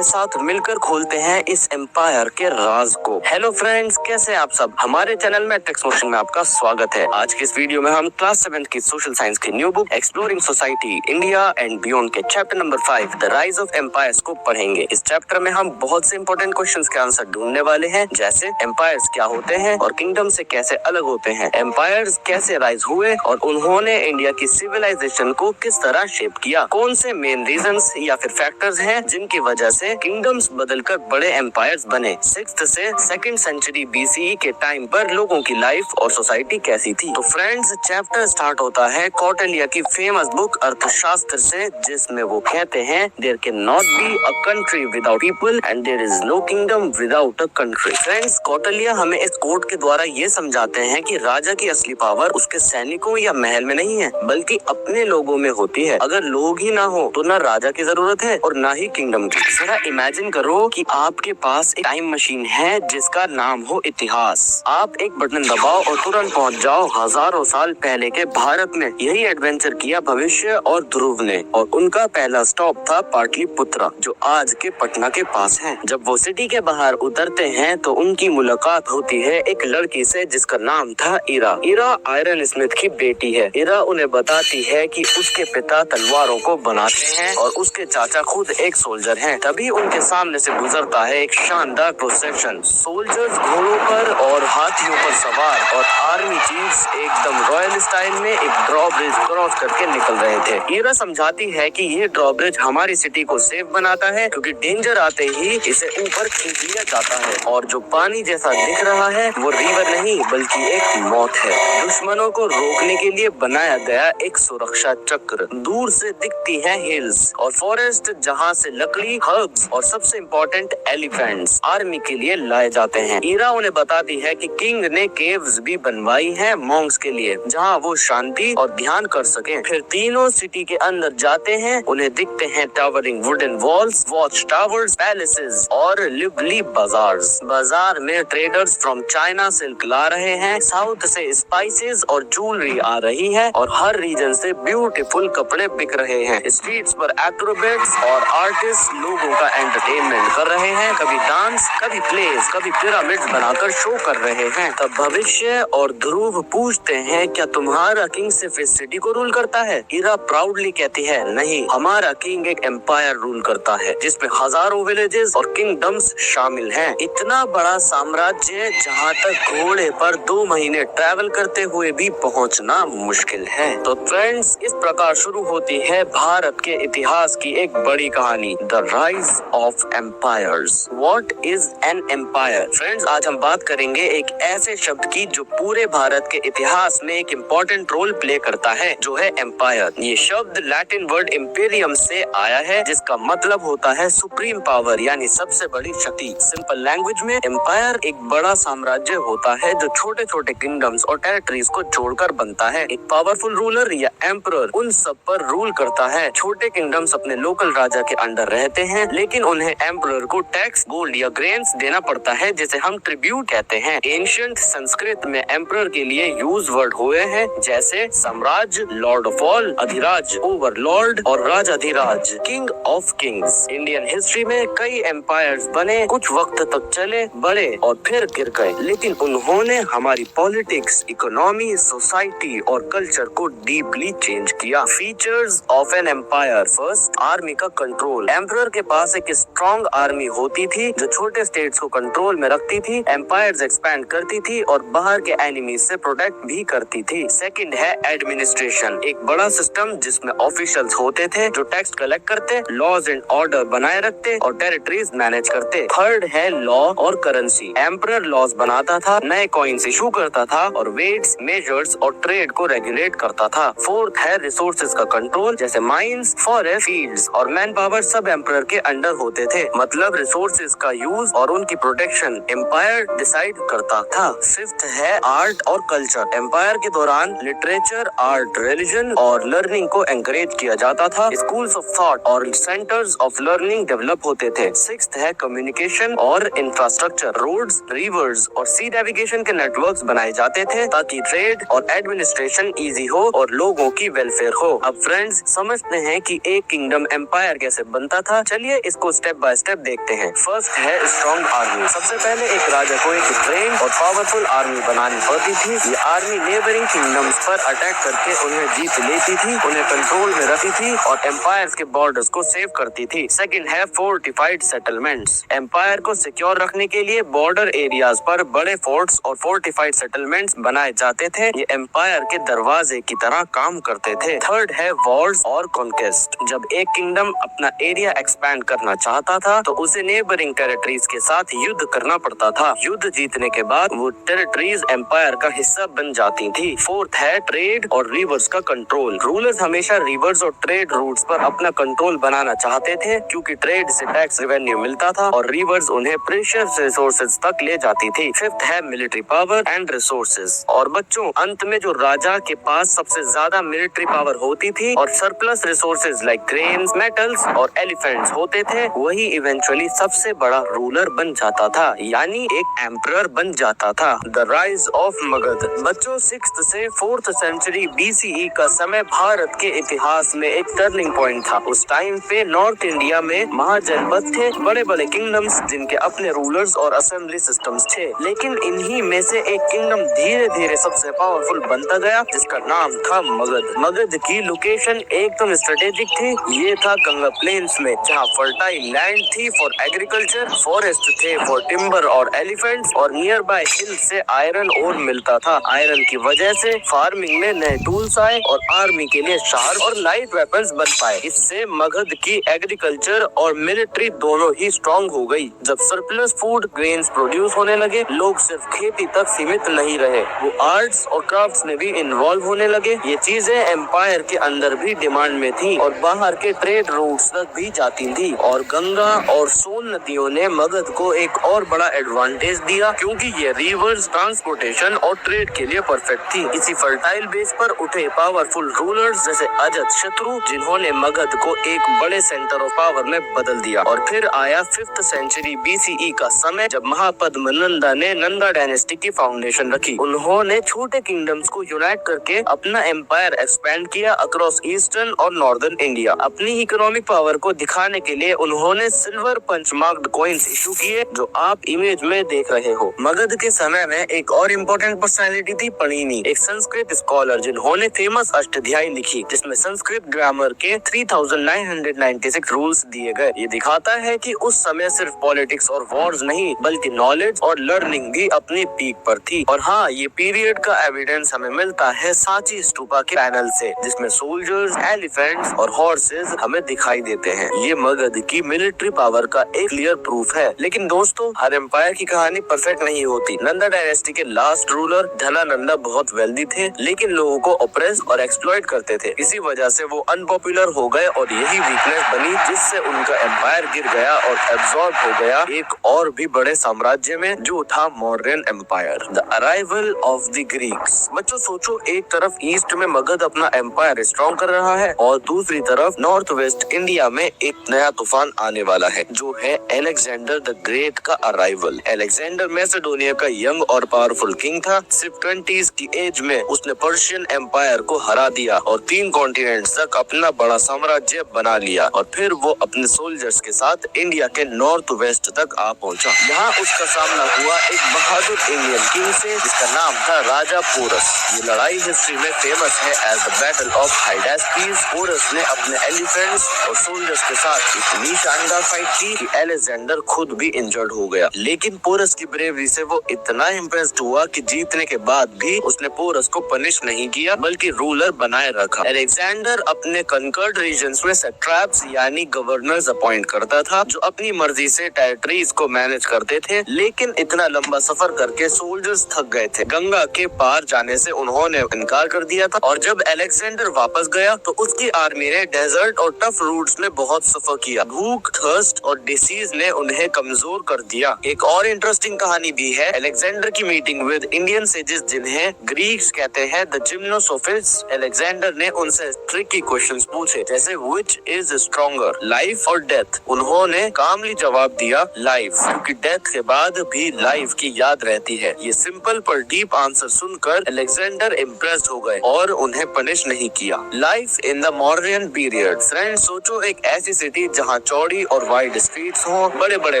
चलिए साथ मिलकर खोलते हैं इस एम्पायर के राज को। हेलो फ्रेंड्स, कैसे आप सब। हमारे चैनल में टेक्स्ट मोशन में आपका स्वागत है। आज के इस वीडियो में हम क्लास 7 की सोशल साइंस की new book exploring society India and beyond के chapter number 5 the rise of empires को पढ़ेंगे। इस चैप्टर में हम बहुत से इंपॉर्टेंट क्वेश्चंस के आंसर ढूंढने वाले हैं, जैसे एम्पायर्स क्या होते हैं और किंगडम से कैसे अलग होते हैं, एम्पायर्स कैसे राइज हुए और उन्होंने इंडिया की सिविलाइजेशन को किस तरह शेप किया, कौन से मेन रीजंस या फिर फैक्टर्स हैं जिनकी वजह से किंगडम्स बदलकर बड़े एम्पायर्स बने। 6th से 2nd सेंचुरी BCE के टाइम पर लोगों की लाइफ और सोसाइटी कैसी थी। तो फ्रेंड्स, चैप्टर स्टार्ट होता है कौटिल्य की फेमस बुक अर्थशास्त्र से, जिसमें वो कहते हैं there can not be a country without people and there is no kingdom without a country. Friends, Kautilya हमें इस कोट के द्वारा ये समझाते हैं कि राजा की असली पावर उसके सैनिकों या महल में नहीं है, बल्कि अपने लोगों में होती है। अगर लोग ही ना हो तो ना राजा की जरूरत है और ना ही किंगडम की। जरा इमेजिन करो कि आपके पास एक टाइम मशीन है जिसका नाम हो इतिहास। आप एक बटन दबाओ और तुरंत पहुंच जाओ हजारों साल पहले के भारत में। यही एडवेंचर किया भविष्य और ध्रुव ने, और उनका पहला स्टॉप था पाटलिपुत्र, जो आज के पटना के पास है। जब वो सिटी के बाहर उतरते हैं तो उनकी मुलाकात होती है एक लड़की से जिसका नाम था इरा। इरा आयरन स्मिथ की बेटी है। इरा उन्हें बताती है कि उसके पिता तलवारों को बनाते हैं और उसके चाचा खुद एक सोल्जर हैं। तभी उनके सामने से गुजरता है एक शानदार प्रोसेशन। सोल्जर्स घोड़ों पर और हाथियों पर सवार और आर्मी चीफ्स एकदम रॉयल स्टाइल में एक ड्रॉब्रिज क्रॉस करके निकल रहे थे। इरा समझाती है कि ये ड्रॉब्रिज हमारी सिटी को सेफ बनाता है, क्योंकि डेंजर आते ही इसे ऊपर खींच लिया जाता है, और जो पानी जैसा दिख रहा है वो रिवर नहीं बल्कि एक मौत है, दुश्मनों को रोकने के लिए बनाया गया एक सुरक्षा चक्र। दूर से दिखती है हिल्स और फॉरेस्ट, जहाँ से लकड़ी, हर्ब्स और सबसे इम्पोर्टेंट एलिफेंट्स आर्मी के लिए लाए जाते हैं। इरा उन्हें बताती है कि किंग ने केव्स भी बनवाई हैं मॉन्क्स के लिए, जहाँ वो शांति और ध्यान कर सकें। फिर तीनों सिटी के अंदर जाते हैं। उन्हें दिखते हैं towering wooden walls, watch towers, palaces और लिवली बाजार्स। बाजार में ट्रेडर्स फ्रॉम चाइना सिल्क ला रहे हैं, साउथ से स्पाइसेस और ज्वेलरी आ रही है, और हर रीजन से ब्यूटीफुल कपड़े बिक रहे हैं। स्ट्रीट्स पर एक्रोबेट्स और आर्टिस्ट लोगों का एंटरटेनमेंट कर रहे हैं, कभी डांस, कभी प्लेस, कभी पिरामिड्स बनाकर शो कर रहे हैं। तब भविष्य और ध्रुव पूछते हैं, क्या तुम्हारा किंग सिर्फ इस सिटी को रूल करता है? इरा प्राउडली कहती है, नहीं, हमारा किंग एक एम्पायर रूल करता है जिसमें हजारों विलेजेस और किंगडम्स शामिल हैं। इतना बड़ा साम्राज्य जहाँ तक घोड़े पर 2 महीने ट्रैवल करते हुए भी पहुँचना मुश्किल है। तो फ्रेंड्स, इस प्रकार शुरू होती है भारत के इतिहास की एक बड़ी कहानी, the rise of empires. What is an empire? Friends, आज हम बात करेंगे एक ऐसे शब्द की जो पूरे भारत के इतिहास में एक इम्पोर्टेंट रोल प्ले करता है, जो है एम्पायर। ये शब्द लैटिन वर्ड इम्पेरियम से आया है, जिसका मतलब होता है सुप्रीम पावर, यानी सबसे बड़ी शक्ति। सिंपल लैंग्वेज में एम्पायर एक बड़ा साम्राज्य होता है जो छोटे छोटे किंगडम्स और टेरिटरीज को जोड़कर बनता है। एक पावरफुल रूलर या एम्परर उन सब पर रूल करता है। छोटे किंगडम्स अपने लोकल राजा के अंडर रहते हैं, लेकिन उन्हें एम्परर को टैक्स, गोल्ड या ग्रेन्स देना पड़ता है, जिसे हम ट्रिब्यूट कहते हैं। एंशिएंट संस्कृत में एम्परर के लिए यूज वर्ड हुए हैं, जैसे साम्राज्य, लॉर्ड ऑफ ऑल, अधिराज, ओवरलॉर्ड और राजाधिराज, king of kings. Indian history में कई एम्पायर्स बने, कुछ वक्त तक चले, बड़े और फिर गिर गए, लेकिन उन्होंने हमारी पॉलिटिक्स, इकोनॉमी, सोसाइटी और कल्चर को डीपली चेंज किया। Features of an empire. First, army का कंट्रोल। एम्परर के पास एक स्ट्रॉन्ग आर्मी होती थी जो छोटे स्टेट्स को कंट्रोल में रखती थी, एम्पायर्स एक्सपैंड करती थी और बाहर के एनिमीज से प्रोटेक्ट भी करती थी। सेकंड है एडमिनिस्ट्रेशन। एक बड़ा सिस्टम जिसमें ऑफिशियल्स होते थे जो टैक्स कलेक्ट करते, लॉज एंड ऑर्डर बनाए रखते और टेरिटरीज मैनेज करते। थर्ड है लॉ और करेंसी। एम्परर लॉज बनाता था, नए कॉइन्स इशू करता था और वेट्स, मेजर्स और ट्रेड को रेगुलेट करता था। फोर्थ है रिसोर्सेज का कंट्रोल, जैसे माइंस, फॉरेस्ट, फील्ड्स और मैन पावर सब एम्परर के अंडर होते थे। मतलब रिसोर्सेज का यूज और उनकी प्रोटेक्शन एम्पायर डिसाइड करता था। फिफ्थ है आर्ट और कल्चर। एम्पायर के दौरान लिटरेचर, आर्ट, रिलीजन और लर्निंग को एनकरेज किया जाता था। स्कूल्स ऑफ थॉट और सेंटर्स ऑफ लर्निंग डेवलप होते थे। सिक्स्थ है कम्युनिकेशन और इंफ्रास्ट्रक्चर। रोड्स, रिवर्स और सी नेविगेशन के नेटवर्क्स बनाए जाते थे ताकि ट्रेड और एडमिनिस्ट्रेशन इजी हो और लोगों की वेलफेयर हो। अब फ्रेंड्स, समझते हैं कि एक किंगडम एम्पायर कैसे बनता था। चलिए इसको स्टेप बाय स्टेप देखते हैं। फर्स्ट है स्ट्रॉन्ग आर्मी। सबसे पहले एक राजा को एक ट्रेन और पावरफुल आर्मी बनानी पड़ती थी। ये आर्मी नेबरिंग किंगडम्स पर अटैक करके उन्हें जीत लेती थी, उन्हें कंट्रोल में रखती थी और एम्पायर के बॉर्डर्स को सेव करती थी। सेकंड है फोर्टिफाइड सेटलमेंट्स। एम्पायर को सिक्योर रखने के लिए बॉर्डर एरियाज पर बड़े फोर्ट्स और फोर्टिफाइड सेटलमेंट्स बनाए जाते थे। ये एम्पायर के दरवाजे की तरह काम करते थे। थर्ड है वॉर्स और कॉन्क्वेस्ट। जब एक किंगडम अपना एरिया एक्सपैंड करना चाहता था तो उसे नेबरिंग टेरिटरीज के साथ युद्ध करना पड़ता था। युद्ध जीतने के बाद वो टेरिटरीज एम्पायर का हिस्सा बन जाती थी। फोर्थ है ट्रेड और रिवर्स का कंट्रोल। रूलर्स हमेशा रिवर्स और ट्रेड रूट्स पर अपना कंट्रोल बनाना चाहते थे, क्योंकि ट्रेड से टैक्स रेवेन्यू मिलता था और रिवर्स उन्हें प्रेशियस रिसोर्सेज तक ले जाती थी। फिफ्थ है मिलिट्री पावर एंड रिसोर्सेज। और बच्चों, अंत में जो राजा के पास सबसे ज्यादा मिलिट्री पावर होती थी और surplus resources like grains, metals और एलिफेंट्स होते थे, वही इवेंचुअली सबसे बड़ा रूलर बन जाता था, यानी एक एम्परर बन जाता था। The rise of Magadh. बच्चों, 6th से 4th सेंचुरी BCE का समय भारत के इतिहास में एक टर्निंग पॉइंट था। उस टाइम पे नॉर्थ इंडिया में महाजनपद थे, बड़े बड़े किंगडम्स जिनके अपने रूलर्स और असेंबली सिस्टम्स थे। लेकिन इन्हीं में से एक किंगडम धीरे धीरे सबसे पावरफुल बनता गया, जिसका नाम था मगध। मगध की लोकेशन एकदम स्ट्रेटेजिक थी। ये था गंगा प्लेन्स में, जहाँ फर्टाइल लैंड थी फॉर एग्रीकल्चर, फॉरेस्ट थे फॉर टिम्बर और एलिफेंट्स, और नियर बाय हिल से आयरन ओर मिलता था। आयरन की वजह से फार्मिंग में नए टूल्स आए और आर्मी के लिए शार्प और लाइट वेपन्स बन पाए। इससे मगध की एग्रीकल्चर और मिलिट्री दोनों ही स्ट्रॉन्ग हो गई। जब सरप्लस फूड ग्रेन्स प्रोड्यूस होने लगे, लोग सिर्फ खेती तक सीमित नहीं रहे, वो आर्ट्स और क्राफ्ट्स में भी इन्वॉल्व होने लगे। ये चीजें एम्पायर के अंदर भी डिमांड में थी और बाहर के ट्रेड रूट्स तक भी जाती थी। और गंगा और सोन नदियों ने मगध को एक और बड़ा एडवांटेज दिया, क्योंकि ये रिवर्स ट्रांसपोर्टेशन और ट्रेड के लिए परफेक्ट थी। इसी फर्टाइल बेस पर उठे पावरफुल रूलर्स जैसे अजात शत्रु, जिन्होंने मगध को एक बड़े सेंटर ऑफ पावर में बदल दिया। और फिर आया 5th सेंचुरी BCE का समय, जब महापद्म नंदा ने नंदा डायनेस्टी की फाउंडेशन रखी। उन्होंने छोटे किंगडम्स को यूनाइट करके अपना एम्पायर एक्सपैंड किया अक्रॉस ईस्टर्न और नॉर्दर्न इंडिया। अपनी इकोनॉमिक पावर को दिखाने के लिए उन्होंने silver punch marked coins issue किए, जो आप इमेज में देख रहे हो। मगध के समय में एक और इम्पोर्टेंट पर्सनालिटी थी पणिनि, एक संस्कृत स्कॉलर, जिन्होंने फेमस अष्टध्यायी लिखी, जिसमें संस्कृत ग्रामर के 3996 रूल्स दिए गए। ये दिखाता है कि उस समय सिर्फ पॉलिटिक्स और वॉर्स नहीं, बल्कि नॉलेज और लर्निंग भी अपनी पीक पर थी। और हाँ, ये पीरियड का एविडेंस हमें मिलता है सांची स्तूपा के पैनल से, जिसमें सोल्जर्स, एलिफेंट्स और हॉर्सेस हमें दिखाई देते हैं। ये मगध की मिलिट्री पावर का एक क्लियर प्रूफ है। लेकिन दोस्तों, हर एम्पायर की कहानी परफेक्ट नहीं होती। नंदा डायनेस्टी के लास्ट रूलर धनानंदा बहुत वेल्दी थे, लेकिन लोगों को ऑप्रेस और एक्सप्लॉइट करते थे। इसी वजह से वो अनपॉपुलर हो गए और यही वीकनेस बनी, जिससे उनका एम्पायर गिर गया और एब्जॉर्ब हो गया एक और भी बड़े साम्राज्य में, जो था Mauryan empire. The arrival of the Greeks. बच्चों सोचो, एक तरफ ईस्ट में मगध अपना एम्पायर स्ट्रॉन्ग कर रहा है और दूसरी तरफ नॉर्थ वेस्ट इंडिया में एक नया तूफान आने वाला है, जो है अलेक्जेंडर द ग्रेट का अराइवल। अलेक्जेंडर मैसेडोनिया का यंग और पावरफुल किंग था। सिर्फ 20s की एज में उसने पर्शियन एम्पायर को हरा दिया और 3 कॉन्टिनेंट्स तक अपना बड़ा साम्राज्य बना लिया। और फिर वो अपने सोल्जर्स के साथ इंडिया के नॉर्थ वेस्ट तक आ पहुंचा। यहाँ उसका सामना हुआ एक बहादुर इंडियन किंग से, जिसका नाम था राजा पोरस। ये लड़ाई हिस्ट्री में फेमस है as the battle of Hydaspes. Porus ने अपने एलिफेंट्स और सोल्जर्स के साथ इतनी शानदार फाइट की कि अलेक्जेंडर खुद भी इंजर्ड हो गया। लेकिन पोरस की ब्रेवरी से वो इतना इम्प्रेस्ड हुआ कि जीतने के बाद भी उसने पोरस को पनिश नहीं किया, बल्कि रूलर बनाए रखा। अलेक्जेंडर अपने कंकर्ड रीजन्स में सैट्रैप्स यानी गवर्नर्स अपॉइंट करता था, जो अपनी मर्जी से टेरिटरीज को मैनेज करते थे। लेकिन इतना लंबा सफर करके सोल्जर्स थक गए थे। गंगा के पार जाने से उन्होंने इनकार कर दिया था। और जब अलेक्जेंडर वापस गया तो उसकी आर्मी ने डेजर्ट और टफ रूट्स में बहुत सफर किया। भूख, थर्स्ट और डिसीज ने उन्हें कमजोर कर दिया। एक और इंटरेस्टिंग कहानी भी है अलेक्जेंडर की मीटिंग विद इंडियन सेजेस, जिन्हें ग्रीक्स कहते हैं द जिम्नोसोफिस्ट्स। अलेक्जेंडर ने उनसे ट्रिकी क्वेश्चंस पूछे, जैसे व्हिच इज स्ट्रॉन्गर, लाइफ और डेथ। उन्होंने कामली जवाब दिया लाइफ, क्योंकि डेथ के बाद भी लाइफ की याद रहती है। ये सिंपल पर डीप आंसर सुनकर अलेक्जेंडर इम्प्रेस्ड हो गए और उन्हें पनिश नहीं किया। Life in the Mauryan period. Friends सोचो, एक ऐसी सिटी जहाँ चौड़ी और वाइड स्ट्रीट्स हो, बड़े बड़े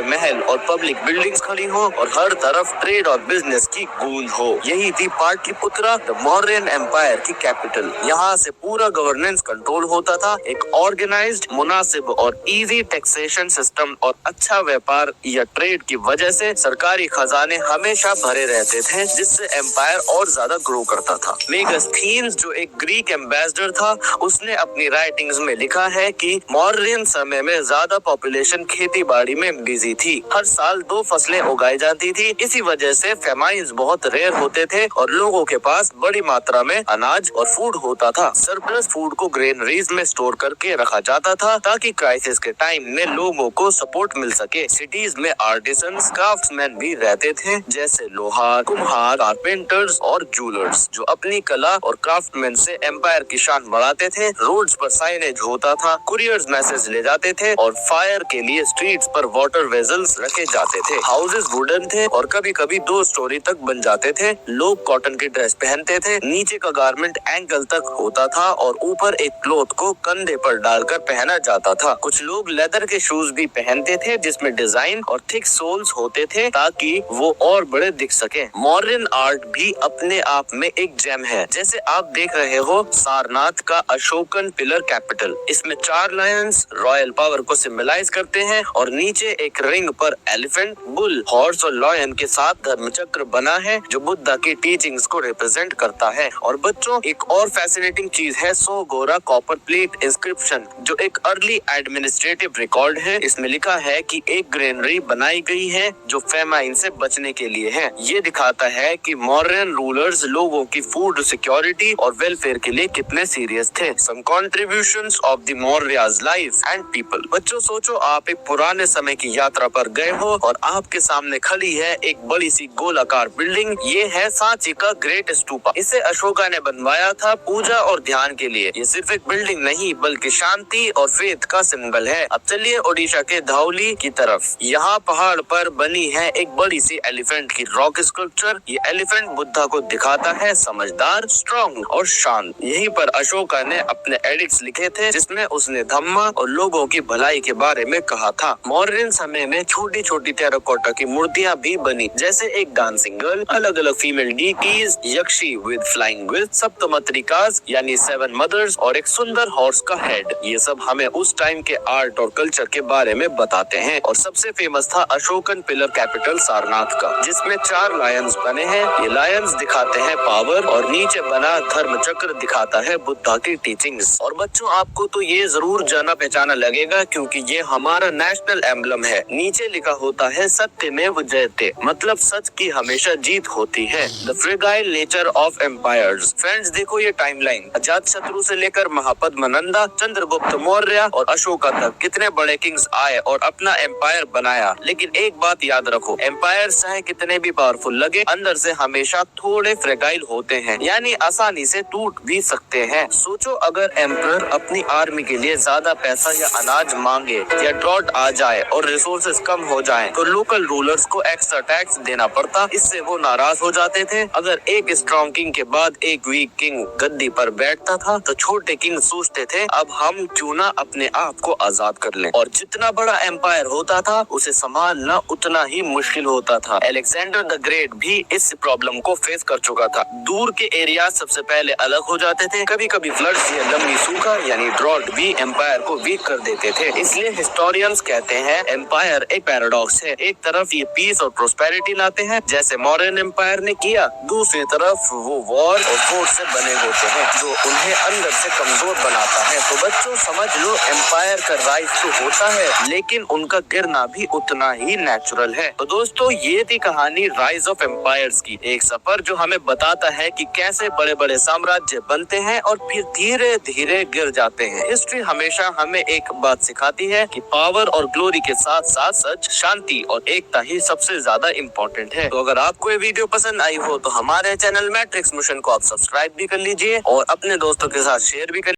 महल और पब्लिक बिल्डिंग्स खड़ी हो और हर तरफ ट्रेड और बिजनेस की गूंज हो। यही थी पाटलिपुत्रा, द मौर्यन एम्पायर की कैपिटल। यहाँ से पूरा गवर्नेंस कंट्रोल होता था। एक ऑर्गेनाइज्ड, मुनासिब और इजी टैक्सेशन सिस्टम और अच्छा व्यापार या ट्रेड की वजह से सरकारी खजाने हमेशा भरे रहते थे, जिससे एम्पायर और ज्यादा ग्रो करता था। मेगास्थीन्स, जो एक ग्रीक एम्बेसडर था, उसने अपनी राइटिंग्स में लिखा है कि मौर्यन समय में ज्यादा पॉपुलेशन खेती बाड़ी में बिजी थी। हर साल 2 फसलें उगाई जाती थी। इसी वजह से फेमाइन्स बहुत रेयर होते थे और लोगों के पास बड़ी मात्रा में अनाज और फूड होता था। सरप्लस फूड को ग्रेनरीज में स्टोर करके रखा जाता था ताकि क्राइसिस के टाइम में लोगों को सपोर्ट मिल सके। सिटीज में आर्टिसंस, क्राफ्ट्समैन भी रहते थे, जैसे लोहार, कुम्हार, कारपेंटर्स और जूलर्स, जो अपनी कला और क्राफ्टमैन से एम्पायर की शान बढ़ाते थे। रोड्स पर साइनेज होता था, कुरियर्स मैसेज ले जाते थे और फायर के लिए स्ट्रीट्स पर वाटर वेजल्स रखे जाते थे। हाउसेस वुडन थे और कभी कभी 2 स्टोरी तक बन जाते थे। लोग कॉटन की ड्रेस पहनते थे, नीचे का गारमेंट एंकल तक होता था और ऊपर एक क्लॉथ को कंधे पर डालकर पहना जाता था। कुछ लोग लेदर के शूज भी पहनते थे, जिसमें डिजाइन और थिक सोल्स होते थे ताकि वो और बड़े दिख सके। मॉडर्न आर्ट भी अपने आप में एक जेम है। जैसे आप देख रहे हो सारनाथ का अशोकन पिलर कैपिटल। इसमें 4 लायंस रॉयल पावर को सिंबलाइज करते हैं और नीचे एक रिंग पर एलिफेंट, बुल, हॉर्स और लॉयन के साथ धर्मचक्र बना है, जो बुद्धा की टीचिंग्स को रिप्रेजेंट करता है। और बच्चों, एक और फैसिनेटिंग चीज है सोगोरा कॉपर प्लेट इंस्क्रिप्शन, जो एक अर्ली एडमिनिस्ट्रेटिव रिकॉर्ड है। इसमें लिखा है कि एक ग्रेनरी बनाई गई है जो फेमाइन से बचने के लिए है। ये दिखाता है कि मॉडर्न रूलर्स लोगों की फूड सिक्योरिटी और वेलफेयर के लिए कितने सीरियस थे। Some contributions of the Mauryas life and people. बच्चों, सोचो आप एक पुराने समय की यात्रा पर गए हो और आपके सामने खड़ी है एक बड़ी सी गोलाकार बिल्डिंग। ये है सांची का ग्रेट स्तूपा। इसे अशोका ने बनवाया था पूजा और ध्यान के लिए। ये सिर्फ एक बिल्डिंग नहीं बल्कि शांति और फेथ का सिंबल है। अब चलिए ओडिशा के धौली की तरफ। यहाँ पहाड़ पर बनी है एक बड़ी सी एलिफेंट की रॉक स्कल्पचर। ये एलिफेंट बुद्धा को दिखाता है समझदार, स्ट्रॉन्ग और शांत। यहीं पर अशोका ने अपने एडिक्ट्स लिखे थे, जिसमें उसने धम्मा और लोगों की भलाई के बारे में कहा था। मॉडर्न समय में छोटी छोटी टेराकोटा की मूर्तियां भी बनी, जैसे एक डांसिंग गर्ल, अलग अलग female deities, yakshi with flying with, Saptamatrikas यानी 7 मदर्स और एक सुंदर हॉर्स का हेड। ये सब हमें उस टाइम के आर्ट और कल्चर के बारे में बताते हैं। और सबसे फेमस था अशोकन पिलर कैपिटल सारनाथ का, जिसमें 4 लायंस बने हैं। ये लायंस दिखाते हैं पावर और नीचे बना धर्म चक्र दिखाता है बुद्धा की टीचिंग्स। और बच्चों, आपको तो ये जरूर जाना पहचाना लगेगा क्योंकि ये हमारा नेशनल एम्बलम है। नीचे लिखा होता है सत्यमेव जयते, मतलब सच की हमेशा जीत होती है। The fragile nature of empires. Friends, देखो ये टाइमलाइन। अजातशत्रु से लेकर महापद्मनंदा, चंद्रगुप्त मौर्य और अशोका तक कितने बड़े किंग्स आए और अपना एम्पायर बनाया। लेकिन एक बात याद रखो, एम्पायर चाहे कितने भी पावरफुल लगे, अंदर से हमेशा थोड़े फ्रेगाइल होते हैं, यानी आसानी से टूट भी सकते हैं। सोचो अगर एम्पायर अपनी आर्मी के लिए ज्यादा पैसा या अनाज मांगे या ड्रॉट आ जाए और रिसोर्सेज कम हो जाए, तो लोकल रूलर्स को एक्स्ट्रा टैक्स देना पड़ता। इससे वो नाराज हो जाते थे। अगर एक स्ट्रॉन्ग किंग के बाद एक वीक किंग गद्दी पर बैठता था, तो छोटे किंग सोचते थे अब हम क्यों ना अपने आप को आजाद कर लें। और जितना बड़ा एम्पायर होता था, उसे संभालना उतना ही मुश्किल होता था। अलेक्जेंडर द ग्रेट भी इस प्रॉब्लम को फेस कर चुका था। दूर के एरिया सबसे पहले अलग हो जाते थे। कभी कभी फ्लड्स या लंबी सूखा यानी ड्रॉट भी एम्पायर को वीक कर देते थे। इसलिए हिस्टोरियंस कहते हैं एम्पायर एक पैराडॉक्स है। एक तरफ ये पीस और प्रोस्पेरिटी लाते हैं, जैसे मॉडर्न एम्पायर ने किया, दूसरी तरफ वो वॉर और फोर्ट से बने होते हैं, जो उन्हें अंदर से कमजोर बनाता है। तो बच्चों, समझ लो एम्पायर का राइज तो होता है, लेकिन उनका गिरना भी उतना ही नेचुरल है। तो दोस्तों, ये थी कहानी राइज ऑफ एम्पायर्स की। एक सफर जो हमें बताता है कि कैसे बड़े बड़े साम्राज्य बनते हैं और फिर धीरे धीरे गिर जाते हैं। हिस्ट्री हमेशा हमें एक बात सिखाती है कि पावर और ग्लोरी के साथ साथ सच, शांति और एकता ही सबसे ज्यादा इम्पोर्टेंट है। तो अगर आपको ये वीडियो पसंद आई हो तो हमारे चैनल मैट्रिक्स मिशन को आप सब्सक्राइब भी कर लीजिए और अपने दोस्तों के साथ शेयर भी कर